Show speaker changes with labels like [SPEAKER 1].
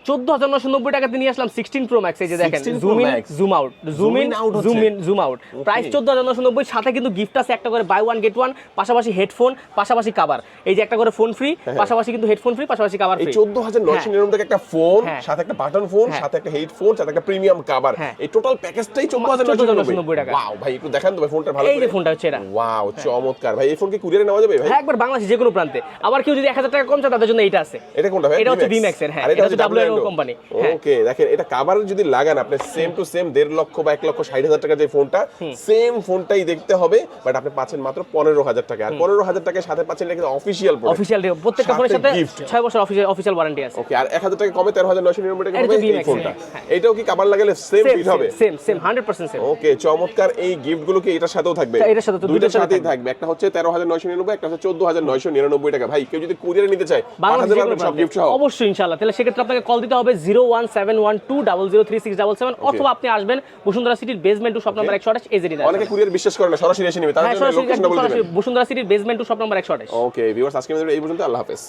[SPEAKER 1] 14,990 টাকাতে নিয়ে আসলাম 16 pro max. এই যে দেখেন,
[SPEAKER 2] 16
[SPEAKER 1] zoom in
[SPEAKER 2] Pro Max।
[SPEAKER 1] Zoom out, zoom in zoom in zoom out, price 14,990। সাথে কিন্তু গিফট আছে একটা করে বাই ওয়ান গেট ওয়ান, পাশাপাশি হেডফোন, পাশাপাশি কভার। এই যে একটা করে ফোন ফ্রি, পাশাপাশি কিন্তু হেডফোন ফ্রি, পাশাপাশি কভার
[SPEAKER 2] এই
[SPEAKER 1] ফ্রি।
[SPEAKER 2] 14,999 টাকা একটা ফোন,
[SPEAKER 1] হ্যাঁ।
[SPEAKER 2] সাথে একটা বাটন ফোন,
[SPEAKER 1] হ্যাঁ।
[SPEAKER 2] সাথে একটা হেডফোন, সাথে একটা প্রিমিয়াম কভার।
[SPEAKER 1] হ্যাঁ।
[SPEAKER 2] এই টোটাল প্যাকেজটাই
[SPEAKER 1] 14,990
[SPEAKER 2] টাকা।
[SPEAKER 1] টাকা।
[SPEAKER 2] ওয়াও ভাই, একটু দেখান তো ভাই ফোনটা ভালো
[SPEAKER 1] এই যে
[SPEAKER 2] করে।
[SPEAKER 1] ফোনটা হচ্ছে এটা।
[SPEAKER 2] ওয়াও, চমৎকার ভাই। এই ফোন কি কুরিয়ারে নেওয়া যাবে ভাই?
[SPEAKER 1] হ্যাঁ, একবার বাংলাদেশে যে কোনো প্রান্তে। আবার কেউ যদি 1000 টাকা কম চায় তাদের জন্য এইটা আছে।
[SPEAKER 2] এটা কোনটা ভাই?
[SPEAKER 1] এটা হচ্ছে VMAX এর। হ্যাঁ,
[SPEAKER 2] আর
[SPEAKER 1] এটা হচ্ছে
[SPEAKER 2] WNO
[SPEAKER 1] কোম্পানি। হ্যাঁ।
[SPEAKER 2] ওকে, দেখেন এটা কভার যদি লাগান আপনি সেম টু সেম 1.5 লক্ষ বা 1,60,000 টাকা যে ফোনটা, সেম ফোনটাই দেখতে হবে, বাট আপনি পাচ্ছেন মাত্র 15,000 টাকা। আর 15,000 টাকার সাথে পাচ্ছেন এটা কিন্তু অফিশিয়াল প্রোডাক্ট।
[SPEAKER 1] অফিশিয়াল প্রত্যেকটা ফোনের সাথে
[SPEAKER 2] gift।
[SPEAKER 1] 6 বছর অফিশিয়াল ওয়ারেন্টি আছে।
[SPEAKER 2] ওকে, আর 1,000 টাকা কমে 13,999 টাকা
[SPEAKER 1] এটা
[SPEAKER 2] হবে
[SPEAKER 1] হচ্ছে
[SPEAKER 2] এই
[SPEAKER 1] VMAX
[SPEAKER 2] ফোনটা।
[SPEAKER 1] হ্যাঁ।
[SPEAKER 2] এটাও কি কভার লাগালে সেম ফিট হবে?
[SPEAKER 1] Same 100% same.
[SPEAKER 2] ওকে, চমৎকার। এই গিফটগুলো কি এটার সাথেও থাকবে?
[SPEAKER 1] এটার সাথে তো
[SPEAKER 2] দুইটার
[SPEAKER 1] দুইটার
[SPEAKER 2] সাথেই
[SPEAKER 1] সাথে
[SPEAKER 2] থাকবে। একটা হচ্ছে 13,999, একটা হচ্ছে 14,999 টাকা। ভাই কেউ যদি কুরিয়ারে নিতে চায় পাঠাতে পারবেন সব গিফট সহ?
[SPEAKER 1] অবশ্যই ইনশাআল্লাহ। তাহলে সেক্ষেত্রে আপনাকে কল দিতে হবে 01712003677, অথবা আপনি আসবেন বসুন্ধরা সিটির বেসমেন্ট টু শপ নাম্বার 128 এজেডি।
[SPEAKER 2] অনেকে কুরিয়ার বিশ্বাস করে না, সরাসরি এসে নেবে, তার
[SPEAKER 1] হ্যাঁ,
[SPEAKER 2] জন্য লোকেশনটা বলে দিবেন।
[SPEAKER 1] বসুন্ধরা সিটির basement two shop number 128।
[SPEAKER 2] Okay viewers, আজকে এই পর্যন্ত। আল্লাহ হাফেজ।